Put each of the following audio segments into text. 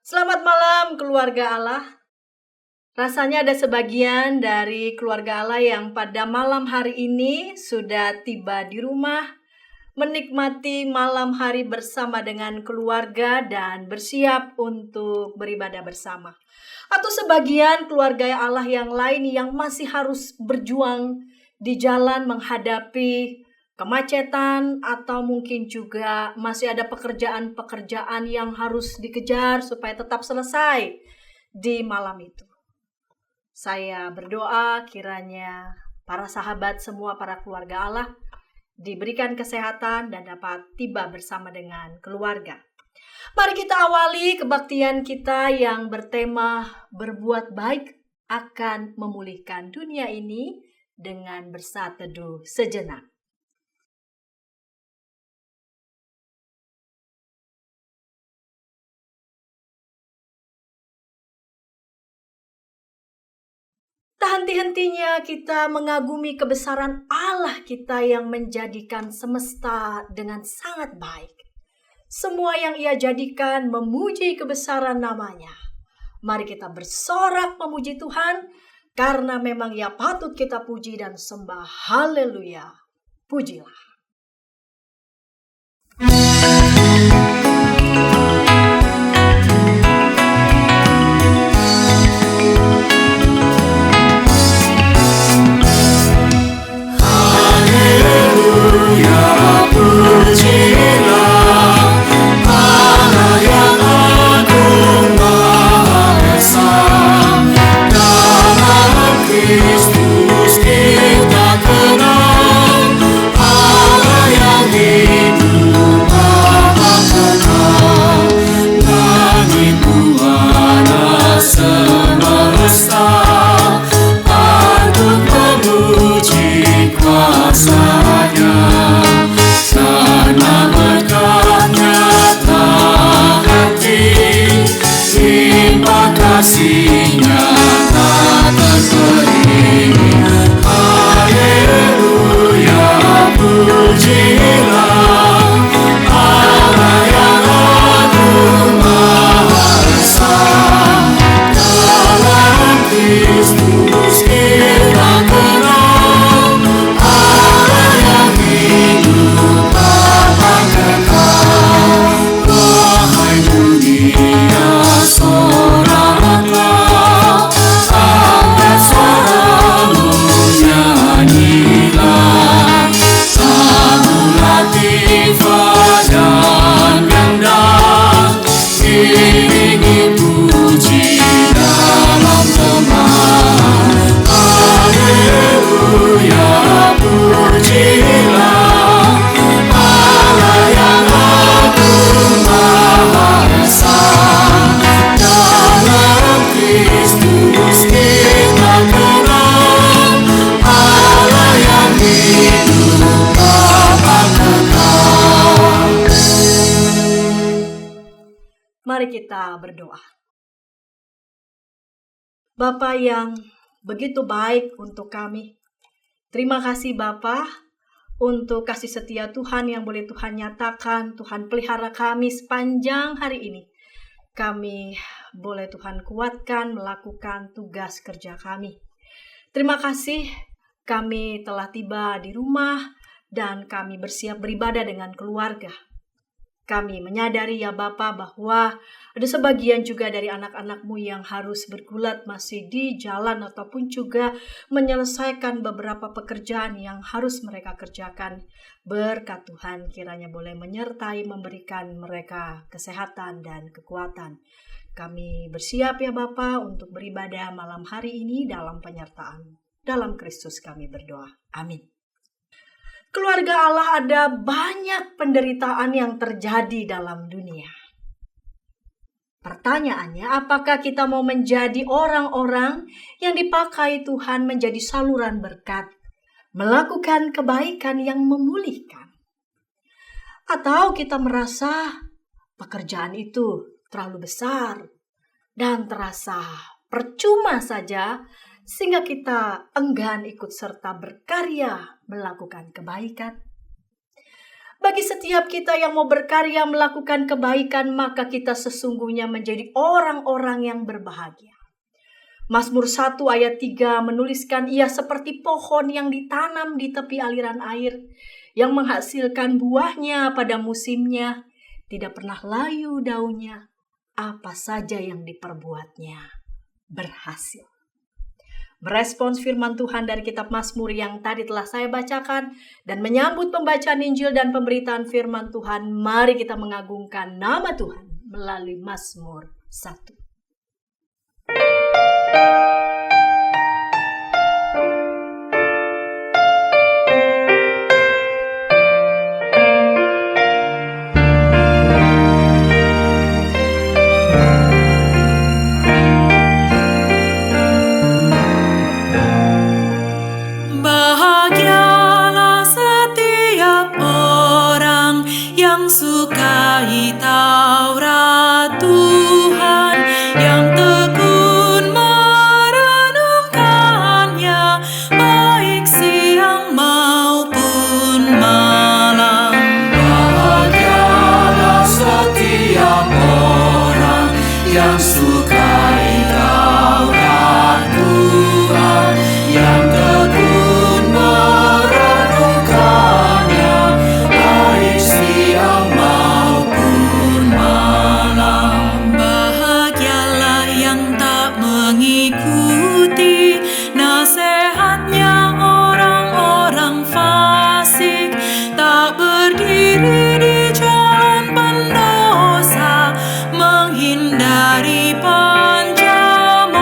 Selamat malam keluarga Allah. Rasanya ada sebagian dari keluarga Allah yang pada malam hari ini sudah tiba di rumah, menikmati malam hari bersama dengan keluarga dan bersiap untuk beribadah bersama. Atau sebagian keluarga Allah yang lain yang masih harus berjuang di jalan menghadapi kemacetan, atau mungkin juga masih ada pekerjaan-pekerjaan yang harus dikejar supaya tetap selesai di malam itu. Saya berdoa kiranya para sahabat semua, para keluarga Allah diberikan kesehatan dan dapat tiba bersama dengan keluarga. Mari kita awali kebaktian kita yang bertema berbuat baik akan memulihkan dunia ini dengan bersaat teduh sejenak. Tak henti-hentinya kita mengagumi kebesaran Allah kita yang menjadikan semesta dengan sangat baik. Semua yang Ia jadikan memuji kebesaran namanya. Mari kita bersorak memuji Tuhan, karena memang Ia patut kita puji dan sembah. Haleluya. Pujilah. Mari kita berdoa. Bapa yang begitu baik untuk kami, terima kasih Bapa untuk kasih setia Tuhan yang boleh Tuhan nyatakan. Tuhan pelihara kami sepanjang hari ini. Kami boleh Tuhan kuatkan melakukan tugas kerja kami. Terima kasih kami telah tiba di rumah dan kami bersiap beribadah dengan keluarga. Kami menyadari ya Bapa bahwa ada sebagian juga dari anak-anak-Mu yang harus bergulat masih di jalan ataupun juga menyelesaikan beberapa pekerjaan yang harus mereka kerjakan. Berkat Tuhan kiranya boleh menyertai, memberikan mereka kesehatan dan kekuatan. Kami bersiap ya Bapa untuk beribadah malam hari ini dalam penyertaan. Dalam Kristus kami berdoa. Amin. Keluarga Allah, ada banyak penderitaan yang terjadi dalam dunia. Pertanyaannya, apakah kita mau menjadi orang-orang yang dipakai Tuhan menjadi saluran berkat, melakukan kebaikan yang memulihkan? Atau kita merasa pekerjaan itu terlalu besar dan terasa percuma saja, sehingga kita enggan ikut serta berkarya melakukan kebaikan? Bagi setiap kita yang mau berkarya melakukan kebaikan, maka kita sesungguhnya menjadi orang-orang yang berbahagia. Mazmur 1 ayat 3 menuliskan, ia seperti pohon yang ditanam di tepi aliran air, yang menghasilkan buahnya pada musimnya, tidak pernah layu daunnya, apa saja yang diperbuatnya berhasil. Merespons firman Tuhan dari kitab Mazmur yang tadi telah saya bacakan dan menyambut pembacaan Injil dan pemberitaan firman Tuhan, mari kita mengagungkan nama Tuhan melalui Mazmur 1. Bahagialah setiap orang yang sukai Taurat Tuhan, yang tekun merenungkannya, baik siang maupun malam. Bahagialah setiap orang yang sukai Taurat Tuhan, yang tekun merenungkannya, baik siang maupun malam. Bahagialah yang tak mengikuti nasihatnya orang-orang fasik, tak berdiri di jalan pendosa, menghindari pencemooh.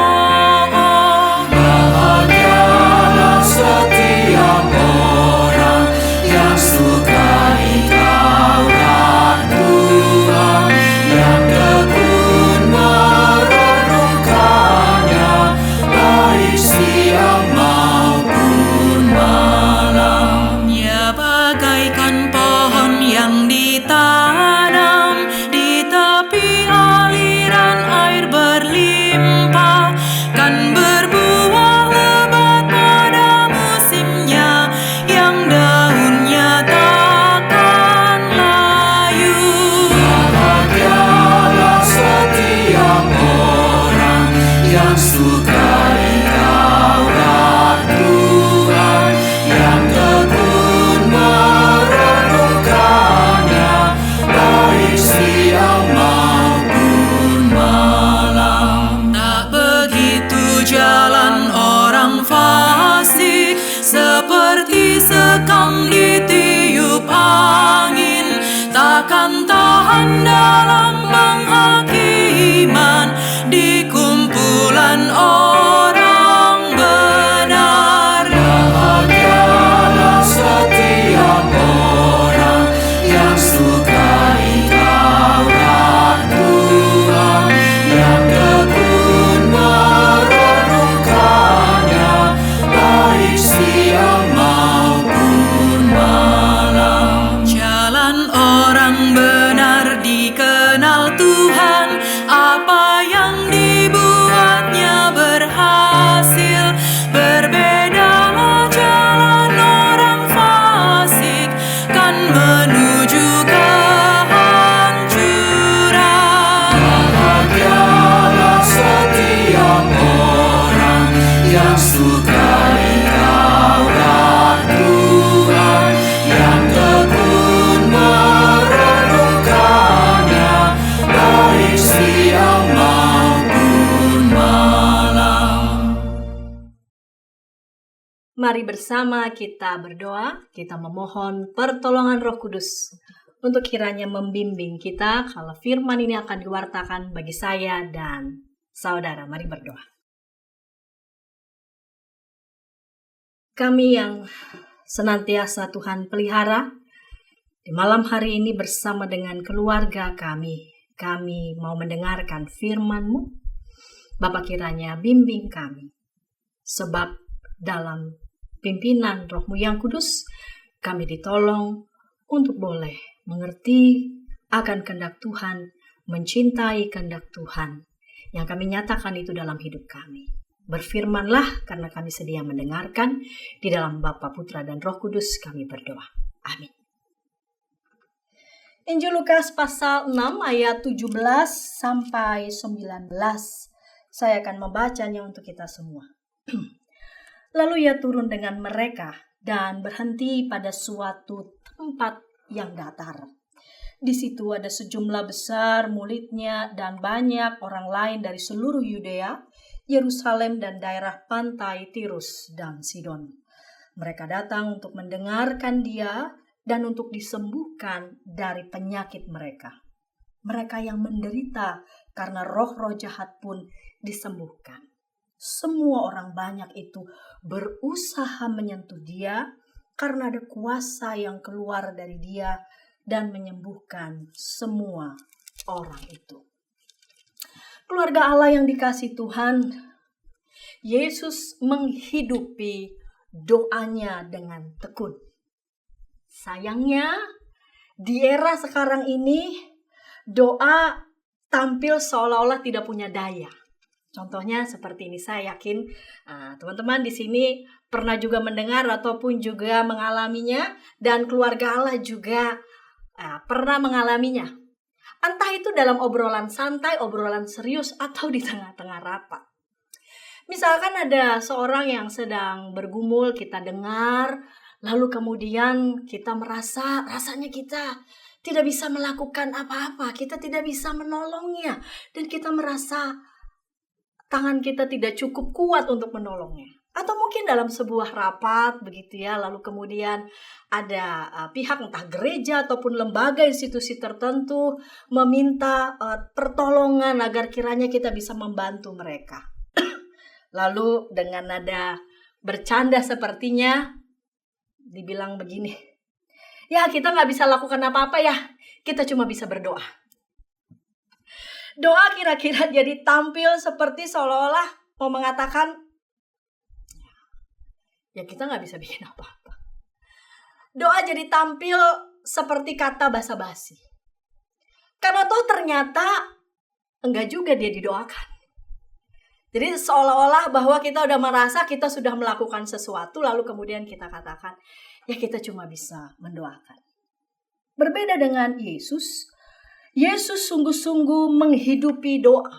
Bahagialah setiap orang yang sukai Taurat Tuhan, yang tekun merenungkannya, baik siang maupun malam. Ya bagaikan pohon yang ditanam di tepi aliran air berlimpah, kan berbuah lebat pada musimnya, yang daunnya takkan layu. Bahagialah setiap orang yang sukai Taurat Tuhan, yang tekun merenungkannya, baik siang maupun malam. Tak begitu jalan orang fasik, seperti sekam ditiup angin, takkan tahan dalam penghakiman di kumpulan orang benar. Bahagialah setiap orang yang sukai Taurat Tuhan, yang tekun merenungkannya, baik siang maupun malam. Jalan orang benar dikenal Tuhan, apa yang dibuatnya berhasil. Berbedalah jalan orang fasik, kan menuju kehancuran. Bahagialah setiap orang yang sukai Taurat Tuhan, yang tekun merenungkannya, baik siang maupun malam. Mari bersama kita berdoa, kita memohon pertolongan Roh Kudus untuk kiranya membimbing kita kalau firman ini akan diwartakan bagi saya dan saudara. Mari berdoa. Kami yang senantiasa Tuhan pelihara, di malam hari ini bersama dengan keluarga kami mau mendengarkan firman-Mu. Bapa, kiranya bimbing kami, sebab dalam pimpinan Roh-Mu yang kudus, kami ditolong untuk boleh mengerti akan kehendak Tuhan, mencintai kehendak Tuhan, yang kami nyatakan itu dalam hidup kami. Berfirmanlah karena kami sedia mendengarkan. Di dalam Bapa, Putra, dan Roh Kudus kami berdoa. Amin. Injil Lukas pasal 6 ayat 17 sampai 19. Saya akan membacanya untuk kita semua. Lalu ia turun dengan mereka dan berhenti pada suatu tempat yang datar. Di situ ada sejumlah besar muridnya dan banyak orang lain dari seluruh Yudea, Yerusalem dan daerah pantai Tirus dan Sidon. Mereka datang untuk mendengarkan dia dan untuk disembuhkan dari penyakit mereka. Mereka yang menderita karena roh-roh jahat pun disembuhkan. Semua orang banyak itu berusaha menyentuh dia karena ada kuasa yang keluar dari dia dan menyembuhkan semua orang itu. Keluarga Allah yang dikasihi Tuhan, Yesus menghidupi doanya dengan tekun. Sayangnya, di era sekarang ini, doa tampil seolah-olah tidak punya daya. Contohnya seperti ini, saya yakin teman-teman di sini pernah juga mendengar ataupun juga mengalaminya, dan keluarga Allah juga pernah mengalaminya. Entah itu dalam obrolan santai, obrolan serius, atau di tengah-tengah rapat. Misalkan ada seorang yang sedang bergumul, kita dengar, lalu kemudian kita rasanya kita tidak bisa melakukan apa-apa, kita tidak bisa menolongnya, dan kita merasa tangan kita tidak cukup kuat untuk menolongnya. Atau mungkin dalam sebuah rapat begitu ya, lalu kemudian ada pihak entah gereja ataupun lembaga institusi tertentu meminta pertolongan agar kiranya kita bisa membantu mereka. Lalu dengan nada bercanda sepertinya dibilang begini, ya kita gak bisa lakukan apa-apa ya, kita cuma bisa berdoa. Doa kira-kira jadi tampil seperti seolah-olah mau mengatakan, ya kita gak bisa bikin apa-apa. Doa jadi tampil seperti kata basa-basi. Karena toh ternyata enggak juga dia didoakan. Jadi seolah-olah bahwa kita udah merasa kita sudah melakukan sesuatu, lalu kemudian kita katakan, ya kita cuma bisa mendoakan. Berbeda dengan Yesus, Yesus sungguh-sungguh menghidupi doa.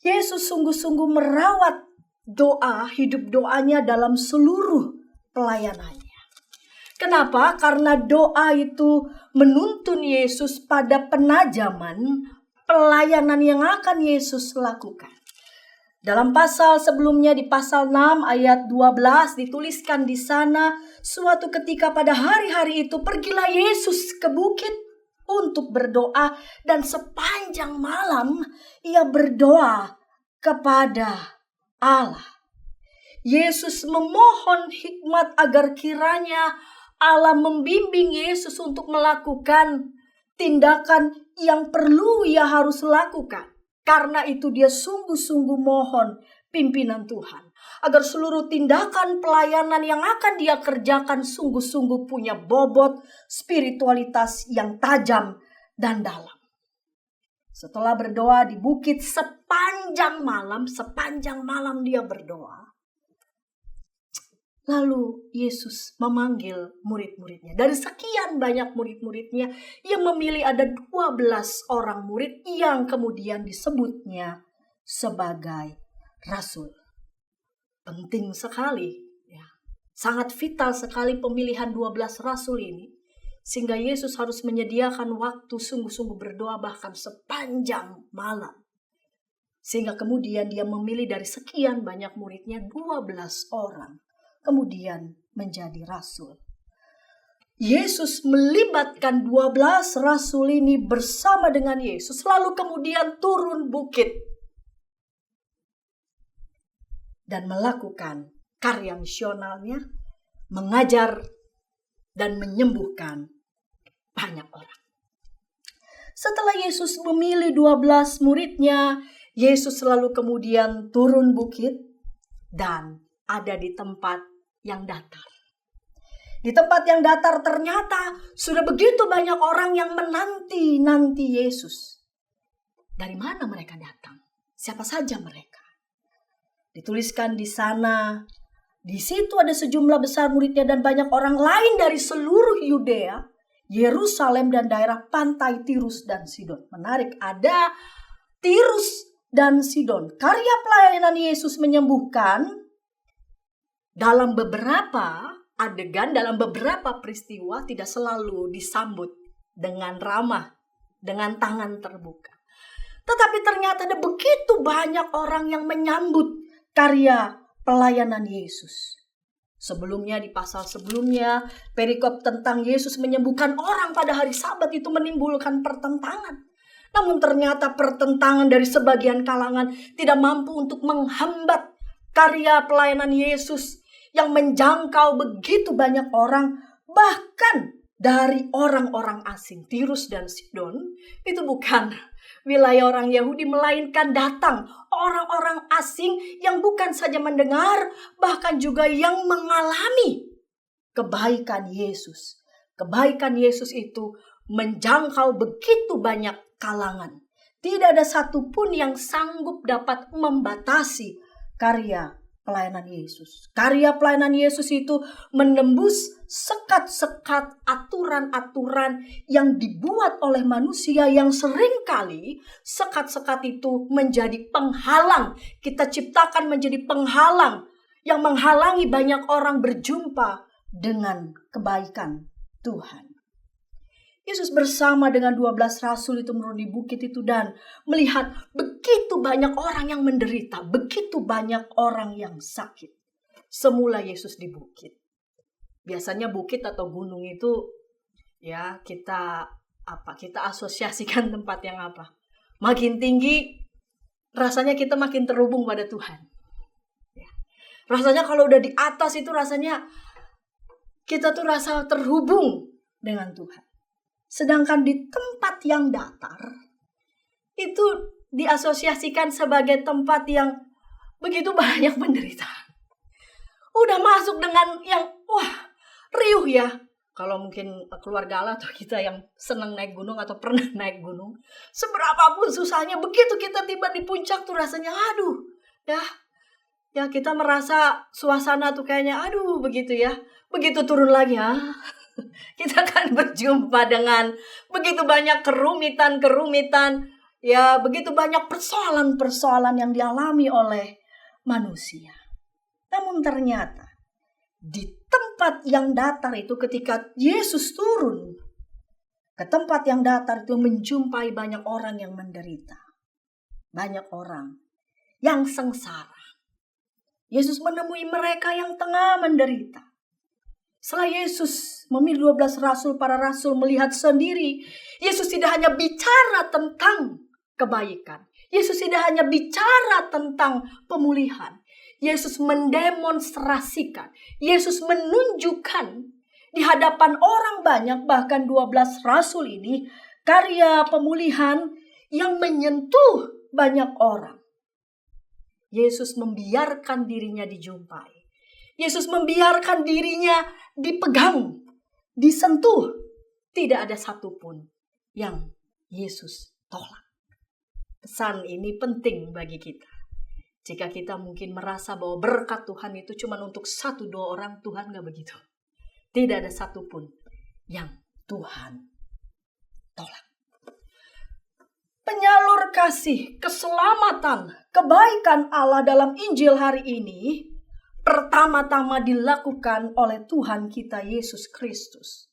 Yesus sungguh-sungguh merawat doa, hidup doanya dalam seluruh pelayanannya. Kenapa? Karena doa itu menuntun Yesus pada penajaman pelayanan yang akan Yesus lakukan. Dalam pasal sebelumnya di pasal 6 ayat 12 dituliskan di sana, suatu ketika pada hari-hari itu pergilah Yesus ke bukit untuk berdoa dan sepanjang malam ia berdoa kepada Allah. Yesus memohon hikmat agar kiranya Allah membimbing Yesus untuk melakukan tindakan yang perlu ia harus lakukan. Karena itu dia sungguh-sungguh mohon pimpinan Tuhan. Agar seluruh tindakan pelayanan yang akan dia kerjakan sungguh-sungguh punya bobot spiritualitas yang tajam dan dalam. Setelah berdoa di bukit sepanjang malam dia berdoa. Lalu Yesus memanggil murid-muridnya. Dari sekian banyak murid-muridnya, ia memilih ada 12 orang murid yang kemudian disebutnya sebagai rasul. Penting sekali, ya. Sangat vital sekali pemilihan 12 rasul ini. Sehingga Yesus harus menyediakan waktu sungguh-sungguh berdoa bahkan sepanjang malam. Sehingga kemudian dia memilih dari sekian banyak muridnya 12 orang. Kemudian menjadi rasul. Yesus melibatkan 12 rasul ini bersama dengan Yesus. Lalu kemudian turun bukit. Dan melakukan karya misionalnya. Mengajar dan menyembuhkan banyak orang. Setelah Yesus memilih 12 muridnya, Yesus lalu kemudian turun bukit dan ada di tempat yang datar. Di tempat yang datar ternyata sudah begitu banyak orang yang menanti Yesus. Dari mana mereka datang? Siapa saja mereka? Dituliskan di sana, di situ ada sejumlah besar muridnya dan banyak orang lain dari seluruh Yudea, Yerusalem dan daerah pantai Tirus dan Sidon. Menarik, ada Tirus dan Sidon. Karya pelayanan Yesus menyembuhkan dalam beberapa adegan, dalam beberapa peristiwa tidak selalu disambut dengan ramah, dengan tangan terbuka. Tetapi ternyata ada begitu banyak orang yang menyambut karya pelayanan Yesus. Sebelumnya, di pasal sebelumnya, perikop tentang Yesus menyembuhkan orang pada hari Sabat itu menimbulkan pertentangan. Namun ternyata pertentangan dari sebagian kalangan tidak mampu untuk menghambat karya pelayanan Yesus yang menjangkau begitu banyak orang, bahkan dari orang-orang asing. Tirus dan Sidon itu bukan wilayah orang Yahudi, melainkan datang orang-orang asing yang bukan saja mendengar, bahkan juga yang mengalami kebaikan Yesus. Kebaikan Yesus itu menjangkau begitu banyak kalangan. Tidak ada satupun yang sanggup dapat membatasi karya pelayanan Yesus. Karya pelayanan Yesus itu menembus sekat-sekat aturan-aturan yang dibuat oleh manusia yang seringkali sekat-sekat itu menjadi penghalang. Kita ciptakan menjadi penghalang yang menghalangi banyak orang berjumpa dengan kebaikan Tuhan. Yesus bersama dengan 12 rasul itu menurun di bukit itu dan melihat begitu banyak orang yang menderita, begitu banyak orang yang sakit. Semula Yesus di bukit. Biasanya bukit atau gunung itu ya kita asosiasikan tempat yang apa? Makin tinggi rasanya kita makin terhubung pada Tuhan. Ya. Rasanya kalau udah di atas itu rasanya kita tuh rasa terhubung dengan Tuhan. Sedangkan di tempat yang datar, itu diasosiasikan sebagai tempat yang begitu banyak penderitaan. Udah masuk dengan yang, riuh ya. Kalau mungkin keluarga Allah atau kita yang senang naik gunung atau pernah naik gunung. Seberapapun susahnya, begitu kita tiba di puncak tuh rasanya, ya kita merasa suasana tuh kayaknya, begitu ya. Begitu turun lagi, kita akan berjumpa dengan begitu banyak kerumitan, ya begitu banyak persoalan-persoalan yang dialami oleh manusia. Namun ternyata di tempat yang datar itu ketika Yesus turun ke tempat yang datar itu menjumpai banyak orang yang menderita. Banyak orang yang sengsara. Yesus menemui mereka yang tengah menderita. Setelah Yesus memilih 12 rasul, para rasul melihat sendiri, Yesus tidak hanya bicara tentang kebaikan. Yesus tidak hanya bicara tentang pemulihan. Yesus mendemonstrasikan, Yesus menunjukkan di hadapan orang banyak, bahkan 12 rasul ini, karya pemulihan yang menyentuh banyak orang. Yesus membiarkan dirinya dijumpai. Yesus membiarkan dirinya dipegang, disentuh. Tidak ada satupun yang Yesus tolak. Pesan ini penting bagi kita. Jika kita mungkin merasa bahwa berkat Tuhan itu cuma untuk 1-2 orang, Tuhan gak begitu. Tidak ada satupun yang Tuhan tolak. Penyalur kasih, keselamatan, kebaikan Allah dalam Injil hari ini pertama-tama dilakukan oleh Tuhan kita Yesus Kristus.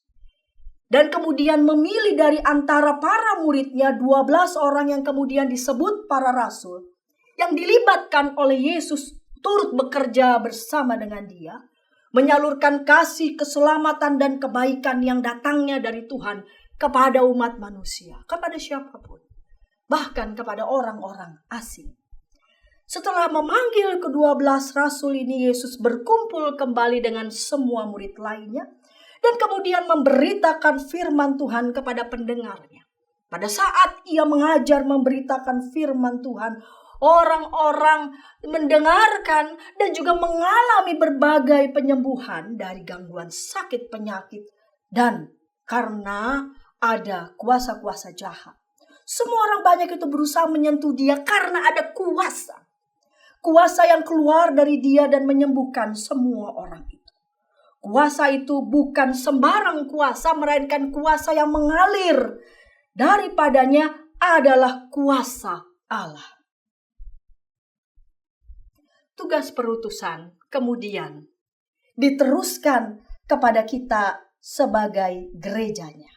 Dan kemudian memilih dari antara para muridnya 12 orang yang kemudian disebut para rasul. Yang dilibatkan oleh Yesus turut bekerja bersama dengan dia. Menyalurkan kasih, keselamatan dan kebaikan yang datangnya dari Tuhan kepada umat manusia. Kepada siapapun. Bahkan kepada orang-orang asing. Setelah memanggil ke-12 rasul ini, Yesus berkumpul kembali dengan semua murid lainnya. Dan kemudian memberitakan firman Tuhan kepada pendengarnya. Pada saat ia mengajar memberitakan firman Tuhan, orang-orang mendengarkan dan juga mengalami berbagai penyembuhan dari gangguan sakit penyakit. Dan karena ada kuasa-kuasa jahat. Semua orang banyak itu berusaha menyentuh dia karena ada kuasa. Kuasa yang keluar dari dia dan menyembuhkan semua orang itu. Kuasa itu bukan sembarang kuasa, melainkan kuasa yang mengalir daripadanya adalah kuasa Allah. Tugas perutusan kemudian diteruskan kepada kita sebagai gerejanya.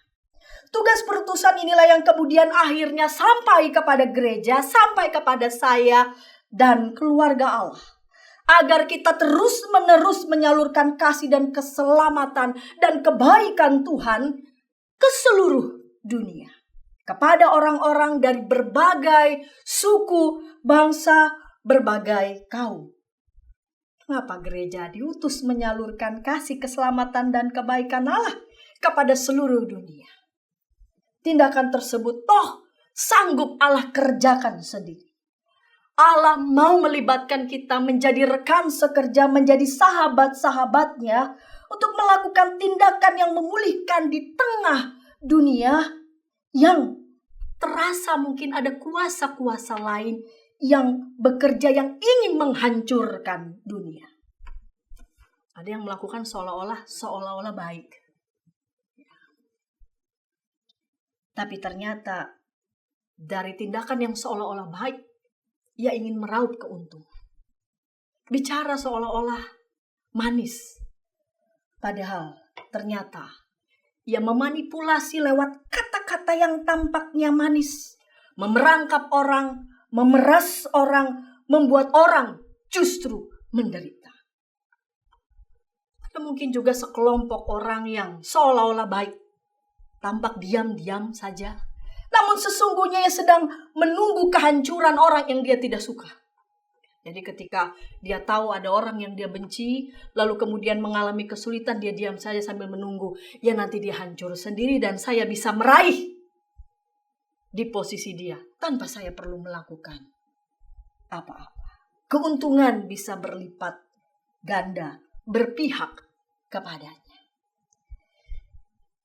Tugas perutusan inilah yang kemudian akhirnya sampai kepada gereja, sampai kepada saya dan keluarga Allah. Agar kita terus-menerus menyalurkan kasih dan keselamatan dan kebaikan Tuhan ke seluruh dunia. Kepada orang-orang dari berbagai suku, bangsa, berbagai kaum. Mengapa gereja diutus menyalurkan kasih, keselamatan, dan kebaikan Allah kepada seluruh dunia? Tindakan tersebut sanggup Allah kerjakan sendiri. Allah mau melibatkan kita menjadi rekan sekerja, menjadi sahabat-sahabatnya untuk melakukan tindakan yang memulihkan di tengah dunia yang terasa mungkin ada kuasa-kuasa lain yang bekerja, yang ingin menghancurkan dunia. Ada yang melakukan seolah-olah baik. Tapi ternyata dari tindakan yang seolah-olah baik, ia ingin meraup keuntungan. Bicara seolah-olah manis. Padahal ternyata ia memanipulasi lewat kata-kata yang tampaknya manis. Memerangkap orang, memeras orang, membuat orang justru menderita. Ada mungkin juga sekelompok orang yang seolah-olah baik. Tampak diam-diam saja. Namun sesungguhnya ia sedang menunggu kehancuran orang yang dia tidak suka. Jadi ketika dia tahu ada orang yang dia benci, lalu kemudian mengalami kesulitan, dia diam saja sambil menunggu. Ya nanti dia hancur sendiri dan saya bisa meraih di posisi dia tanpa saya perlu melakukan apa-apa. Keuntungan bisa berlipat ganda, berpihak kepadanya.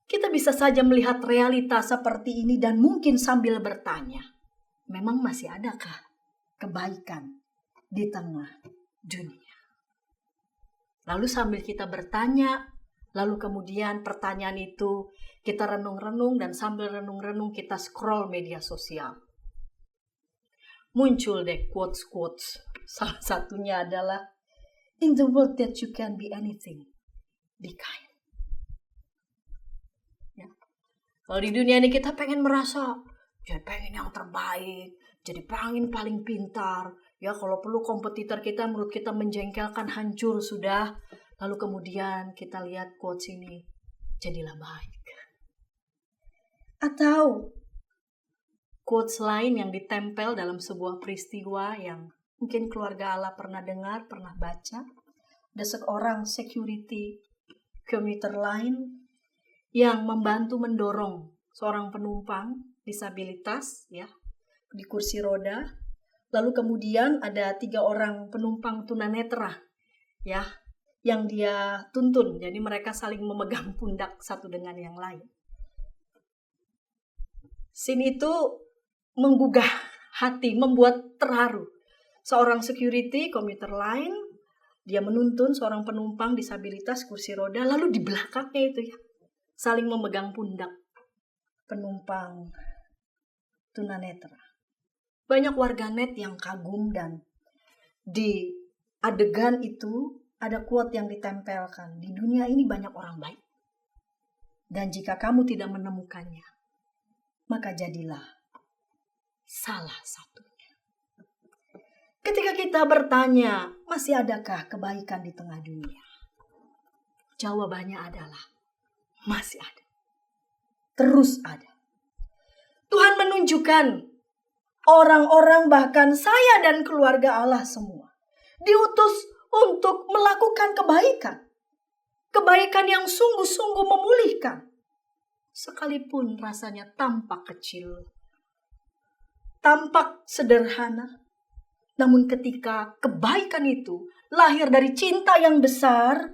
Kita bisa saja melihat realita seperti ini dan mungkin sambil bertanya, memang masih adakah kebaikan di tengah dunia? Lalu sambil kita bertanya, lalu kemudian pertanyaan itu kita renung-renung dan sambil renung-renung kita scroll media sosial. Muncul deh quotes-quotes. Salah satunya adalah, in the world that you can be anything, be kind. Kalau di dunia ini kita pengen merasa, jadi pengen yang terbaik, jadi pengen paling pintar. Ya kalau perlu kompetitor kita menurut kita menjengkelkan, hancur sudah. Lalu kemudian kita lihat quotes ini, jadilah baik. Atau quotes lain yang ditempel dalam sebuah peristiwa yang mungkin keluarga Allah pernah dengar, pernah baca. Ada seorang security commuter line yang membantu mendorong seorang penumpang disabilitas ya di kursi roda. Lalu kemudian ada 3 orang penumpang tunanetra ya yang dia tuntun. Jadi mereka saling memegang pundak satu dengan yang lain. Scene itu menggugah hati, membuat terharu. Seorang security commuter line, dia menuntun seorang penumpang disabilitas kursi roda, lalu di belakangnya itu ya saling memegang pundak penumpang tunanetra. Banyak warganet yang kagum dan di adegan itu ada quote yang ditempelkan. Di dunia ini banyak orang baik. Dan jika kamu tidak menemukannya, maka jadilah salah satunya. Ketika kita bertanya, masih adakah kebaikan di tengah dunia? Jawabannya adalah masih ada. Terus ada. Tuhan menunjukkan orang-orang, bahkan saya dan keluarga Allah semua, diutus untuk melakukan kebaikan. Kebaikan yang sungguh-sungguh memulihkan. Sekalipun rasanya tampak kecil, tampak sederhana. Namun ketika kebaikan itu lahir dari cinta yang besar,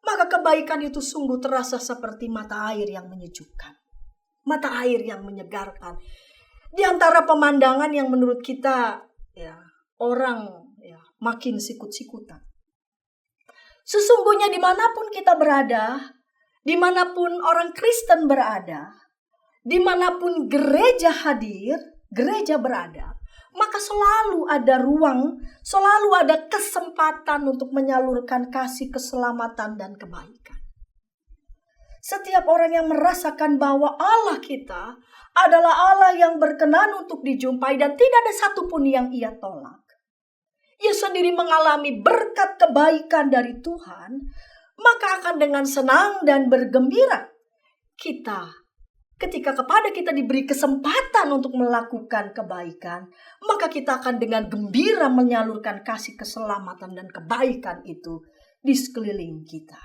maka kebaikan itu sungguh terasa seperti mata air yang menyejukkan. Mata air yang menyegarkan. Di antara pemandangan yang menurut kita ya orang ya makin sikut-sikutan. Sesungguhnya dimanapun kita berada, dimanapun orang Kristen berada, dimanapun gereja hadir, gereja berada, maka selalu ada ruang, selalu ada kesempatan untuk menyalurkan kasih, keselamatan, dan kebaikan. Setiap orang yang merasakan bahwa Allah kita adalah Allah yang berkenan untuk dijumpai dan tidak ada satupun yang ia tolak. Ia sendiri mengalami berkat kebaikan dari Tuhan, maka akan dengan senang dan bergembira ketika kepada kita diberi kesempatan untuk melakukan kebaikan, maka kita akan dengan gembira menyalurkan kasih, keselamatan, dan kebaikan itu di sekeliling kita.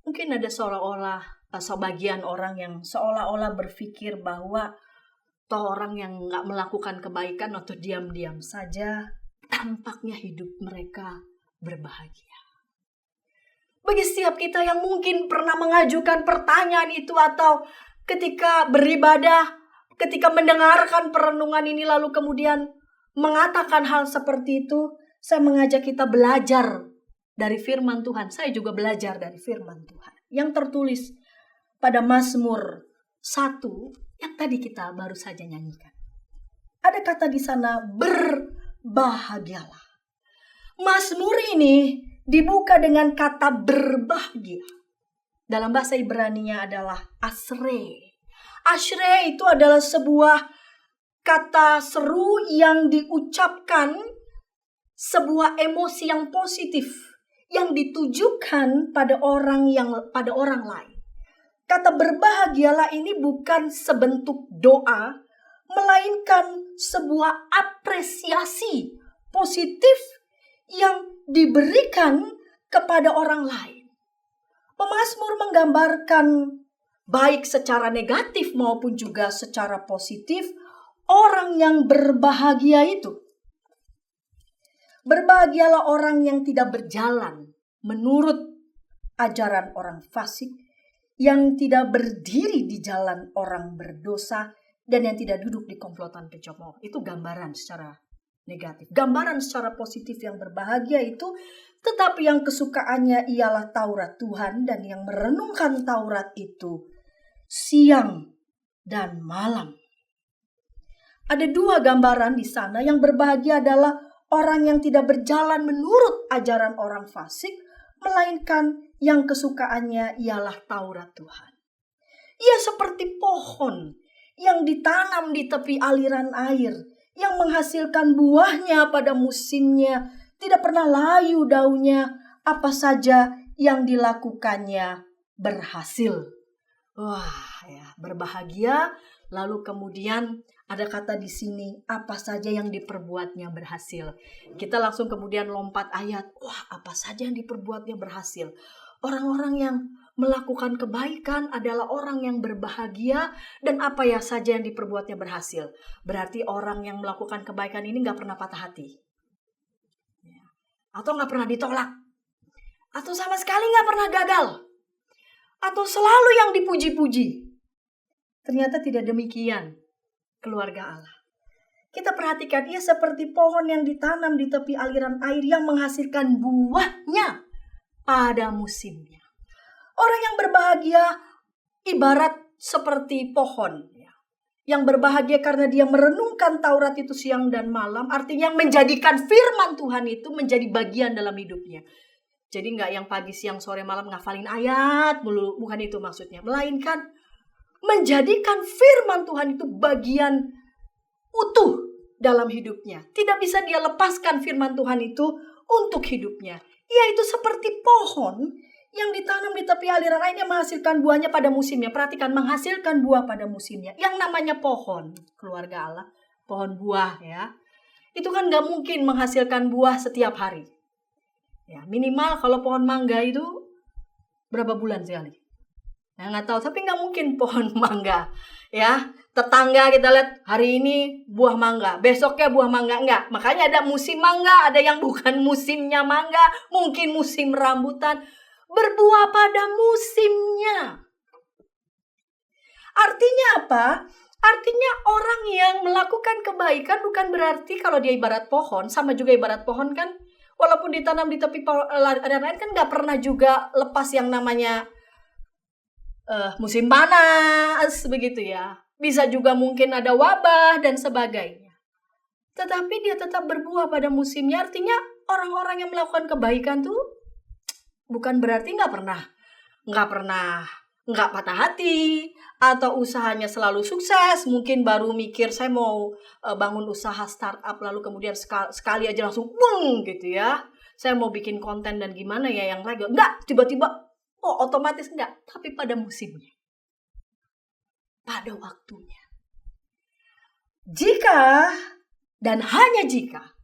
Mungkin ada sebagian orang yang seolah-olah berpikir bahwa toh orang yang nggak melakukan kebaikan atau diam-diam saja, tampaknya hidup mereka berbahagia. Bagi setiap kita yang mungkin pernah mengajukan pertanyaan itu atau ketika beribadah, ketika mendengarkan perenungan ini lalu kemudian mengatakan hal seperti itu, saya mengajak kita belajar dari firman Tuhan. Saya juga belajar dari firman Tuhan yang tertulis pada Mazmur 1 yang tadi kita baru saja nyanyikan. Ada kata di sana, berbahagialah. Mazmur ini dibuka dengan kata berbahagia. Dalam bahasa Ibrani-nya adalah ashrei. Ashrei itu adalah sebuah kata seru yang diucapkan, sebuah emosi yang positif yang ditujukan pada orang lain. Kata berbahagialah ini bukan sebentuk doa, melainkan sebuah apresiasi positif yang diberikan kepada orang lain. Pemazmur menggambarkan baik secara negatif maupun juga secara positif orang yang berbahagia itu. Berbahagialah orang yang tidak berjalan menurut ajaran orang fasik, yang tidak berdiri di jalan orang berdosa, dan yang tidak duduk di komplotan pencemooh. Itu gambaran secara negatif. Gambaran secara positif yang berbahagia itu, tetapi yang kesukaannya ialah Taurat Tuhan dan yang merenungkan Taurat itu siang dan malam. Ada dua gambaran di sana. Yang berbahagia adalah orang yang tidak berjalan menurut ajaran orang fasik, melainkan yang kesukaannya ialah Taurat Tuhan. Ia seperti pohon yang ditanam di tepi aliran air, yang menghasilkan buahnya pada musimnya, tidak pernah layu daunnya, apa saja yang dilakukannya berhasil. Wah, ya, berbahagia. Lalu kemudian ada kata di sini, apa saja yang diperbuatnya berhasil. Kita langsung kemudian lompat ayat, wah, apa saja yang diperbuatnya berhasil. Orang-orang yang melakukan kebaikan adalah orang yang berbahagia, dan apa ya saja yang diperbuatnya berhasil. Berarti orang yang melakukan kebaikan ini gak pernah patah hati. Atau gak pernah ditolak. Atau sama sekali gak pernah gagal. Atau selalu yang dipuji-puji. Ternyata tidak demikian keluarga Allah. Kita perhatikan, ia seperti pohon yang ditanam di tepi aliran air yang menghasilkan buahnya pada musimnya. Orang yang berbahagia ibarat seperti pohon. Yang berbahagia karena dia merenungkan Taurat itu siang dan malam. Artinya menjadikan firman Tuhan itu menjadi bagian dalam hidupnya. Jadi gak yang pagi, siang, sore, malam ngafalin ayat mulu. Bukan itu maksudnya. Melainkan menjadikan firman Tuhan itu bagian utuh dalam hidupnya. Tidak bisa dia lepaskan firman Tuhan itu untuk hidupnya. Ia itu seperti pohon yang ditanam di tepi aliran air yang menghasilkan buahnya pada musimnya. Perhatikan, menghasilkan buah pada musimnya. Yang namanya pohon, keluarga Allah, pohon buah ya. Itu kan gak mungkin menghasilkan buah setiap hari. Ya, minimal kalau pohon mangga itu berapa bulan sekali? Nah, nggak tahu, tapi nggak mungkin pohon mangga, ya. Tetangga kita lihat hari ini buah mangga, besoknya buah mangga, enggak. Makanya ada musim mangga, ada yang bukan musimnya mangga, mungkin musim rambutan, berbuah pada musimnya. Artinya apa? Artinya orang yang melakukan kebaikan bukan berarti kalau dia ibarat pohon, sama juga ibarat pohon kan, walaupun ditanam di tepi dan lain kan nggak pernah juga lepas yang namanya musim panas begitu ya. Bisa juga mungkin ada wabah dan sebagainya. Tetapi dia tetap berbuah pada musimnya. Artinya orang-orang yang melakukan kebaikan tuh bukan berarti nggak patah hati, atau usahanya selalu sukses. Mungkin baru mikir saya mau bangun usaha startup, lalu kemudian sekali aja langsung bung gitu ya. Saya mau bikin konten dan gimana ya yang lagi. Enggak, tiba-tiba otomatis enggak. Tapi pada musimnya. Pada waktunya. Jika dan hanya jika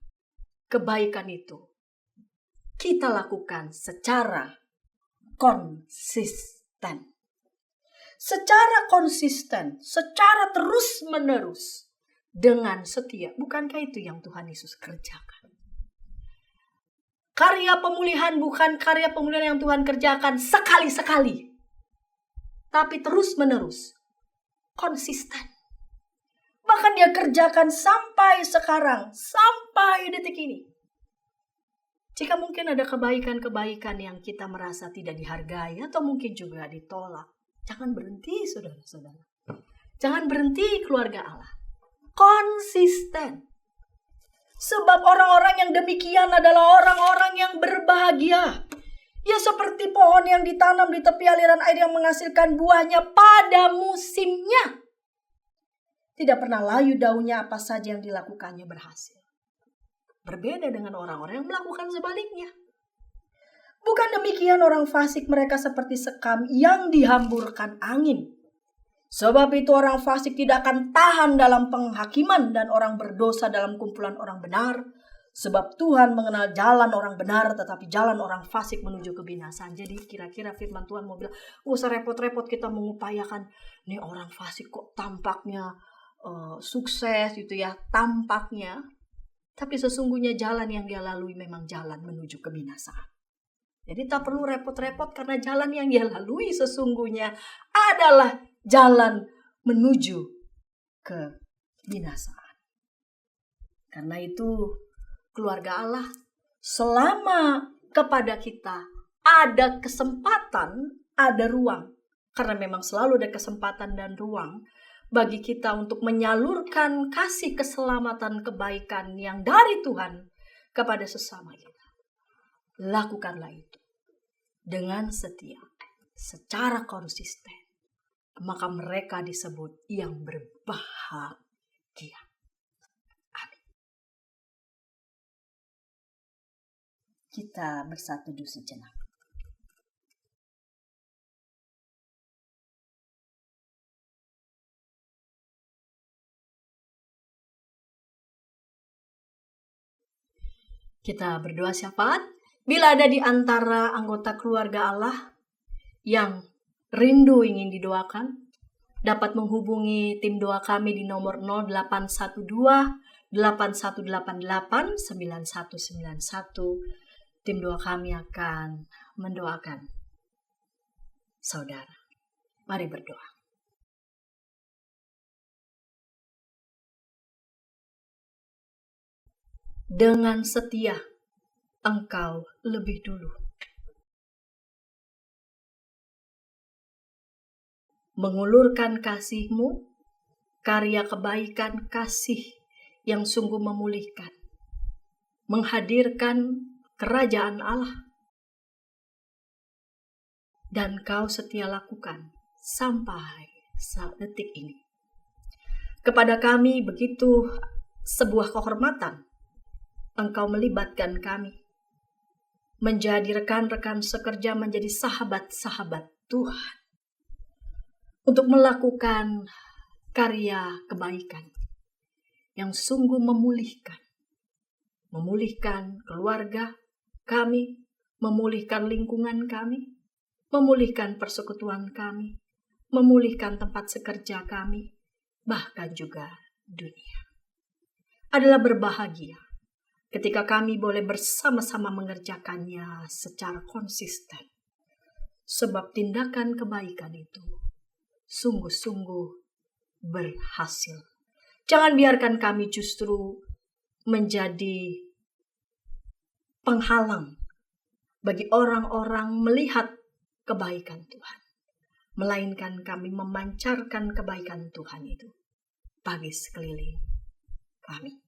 kebaikan itu kita lakukan secara konsisten. Secara konsisten, secara terus-menerus, dengan setia. Bukankah itu yang Tuhan Yesus kerjakan? Karya pemulihan bukan karya pemulihan yang Tuhan kerjakan sekali-sekali. Tapi terus-menerus, konsisten. Bahkan dia kerjakan sampai sekarang, sampai detik ini. Jika mungkin ada kebaikan-kebaikan yang kita merasa tidak dihargai atau mungkin juga ditolak, jangan berhenti, saudara-saudara. Jangan berhenti, keluarga Allah. Konsisten. Sebab orang-orang yang demikian adalah orang-orang yang berbahagia. Ya seperti pohon yang ditanam di tepi aliran air yang menghasilkan buahnya pada musimnya. Tidak pernah layu daunnya, apa saja yang dilakukannya berhasil. Berbeda dengan orang-orang yang melakukan sebaliknya. Bukan demikian orang fasik, mereka seperti sekam yang dihamburkan angin. Sebab itu orang fasik tidak akan tahan dalam penghakiman dan orang berdosa dalam kumpulan orang benar. Sebab Tuhan mengenal jalan orang benar, tetapi jalan orang fasik menuju kebinasaan. Jadi kira-kira firman Tuhan mau bilang, gak usah repot-repot kita mengupayakan, nih orang fasik kok tampaknya sukses gitu ya, tampaknya. Tapi sesungguhnya jalan yang dia lalui memang jalan menuju kebinasaan. Jadi tak perlu repot-repot karena jalan yang dia lalui sesungguhnya adalah jalan menuju kebinasaan. Karena itu keluarga Allah, selama kepada kita ada kesempatan, ada ruang. Karena memang selalu ada kesempatan dan ruang bagi kita untuk menyalurkan kasih keselamatan kebaikan yang dari Tuhan kepada sesama kita. Lakukanlah itu dengan setia, secara konsisten. Maka mereka disebut yang berbahagia. Amin. Kita bersatu dulu sejenak. Kita berdoa syafaat. Bila ada di antara anggota keluarga Allah yang rindu ingin didoakan, dapat menghubungi tim doa kami di nomor 0812 8188 9191. Tim doa kami akan mendoakan saudara. Mari berdoa. Dengan setia Engkau lebih dulu mengulurkan kasih-Mu, karya kebaikan kasih yang sungguh memulihkan, menghadirkan kerajaan Allah, dan Kau setia lakukan sampai saat detik ini. Kepada kami begitu sebuah kehormatan Engkau melibatkan kami menjadi rekan-rekan sekerja, menjadi sahabat-sahabat Tuhan untuk melakukan karya kebaikan yang sungguh memulihkan keluarga kami, memulihkan lingkungan kami, memulihkan persekutuan kami, memulihkan tempat sekerja kami, bahkan juga dunia. Adalah berbahagia ketika kami boleh bersama-sama mengerjakannya secara konsisten. Sebab tindakan kebaikan itu sungguh-sungguh berhasil. Jangan biarkan kami justru menjadi penghalang bagi orang-orang melihat kebaikan Tuhan. Melainkan kami memancarkan kebaikan Tuhan itu bagi sekeliling kami.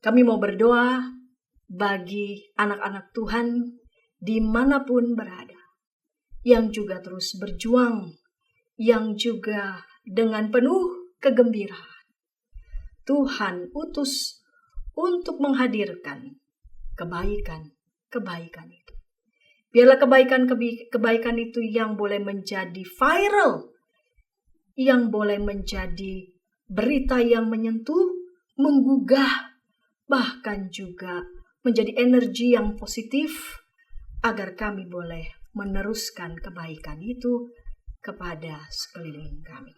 Kami mau berdoa bagi anak-anak Tuhan dimanapun berada, yang juga terus berjuang, yang juga dengan penuh kegembiraan Tuhan utus untuk menghadirkan kebaikan itu. Biarlah kebaikan itu yang boleh menjadi viral, yang boleh menjadi berita yang menyentuh, menggugah, bahkan juga menjadi energi yang positif agar kami boleh meneruskan kebaikan itu kepada sekeliling kami.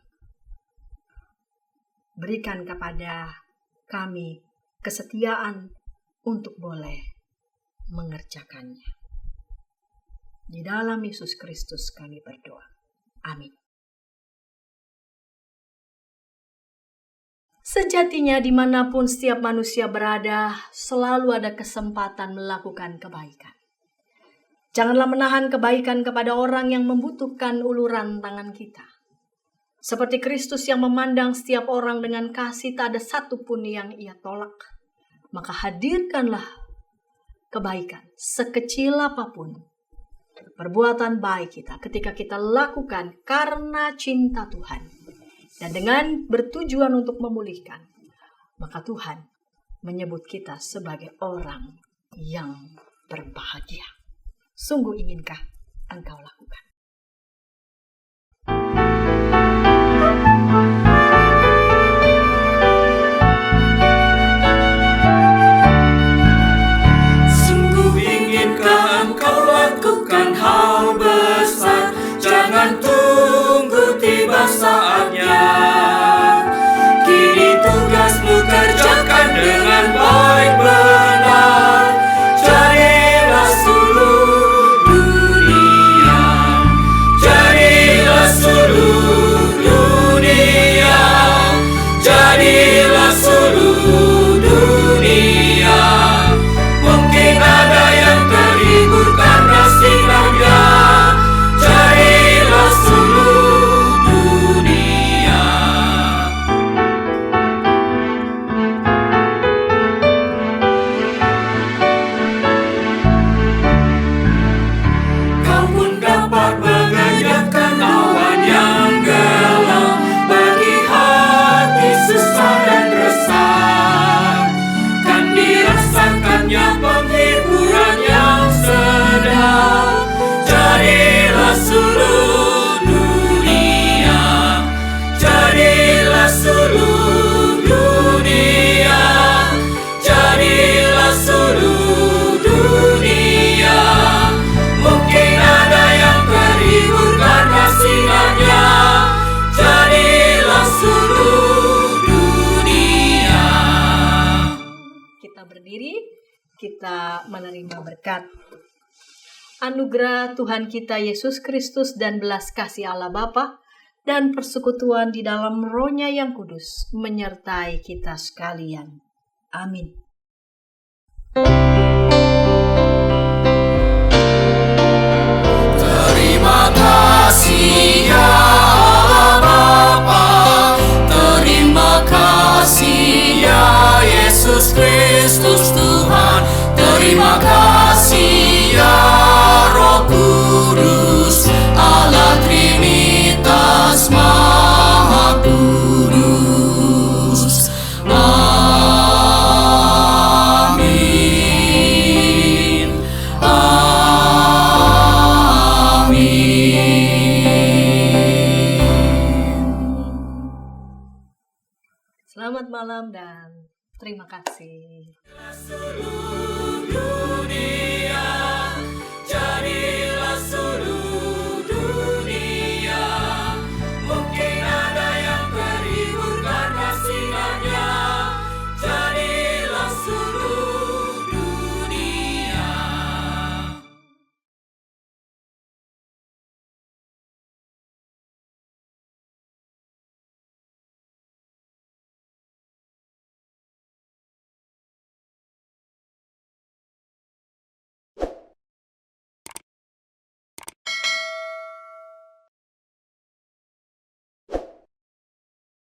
Berikan kepada kami kesetiaan untuk boleh mengerjakannya. Di dalam Yesus Kristus kami berdoa. Amin. Sejatinya dimanapun setiap manusia berada, selalu ada kesempatan melakukan kebaikan. Janganlah menahan kebaikan kepada orang yang membutuhkan uluran tangan kita. Seperti Kristus yang memandang setiap orang dengan kasih, tak ada satupun yang ia tolak. Maka hadirkanlah kebaikan, sekecil apapun perbuatan baik kita ketika kita lakukan karena cinta Tuhan dan dengan bertujuan untuk memulihkan, maka Tuhan menyebut kita sebagai orang yang berbahagia. Sungguh inginkah engkau lakukan? Sungguh inginkah engkau lakukan hal besar, jangan tunggu tiba saatnya. Kini tugasmu kerjakan dengan baik benar. Jadilah seluruh dunia, jadilah seluruh dunia, jadilah seluruh dunia. Mungkin ada yang terhibur karena sinarnya. Jadilah seluruh dunia. Kau pun dapat mengenyangkan awan yang gelap bagi hati susah dan resah. Kan dirasakannya penghiburan yang sedap. Jadilah seluruh dunia, jadilah seluruh dunia, jadilah seluruh dunia. Mungkin ada yang terhibur karena sinarnya. Jadilah seluruh dunia. Kita berdiri, kita menerima berkat. Anugerah Tuhan kita Yesus Kristus dan belas kasih Allah Bapa dan persekutuan di dalam Roh-Nya yang kudus menyertai kita sekalian. Amin. Terima kasih ya Allah Bapa, terima kasih ya Yesus Kristus Tuhan, terima kasih ya Roh Kudus, Allah Trinitas Maha Kudus. Amin. Selamat malam dan terima kasih. Seluruh dunia.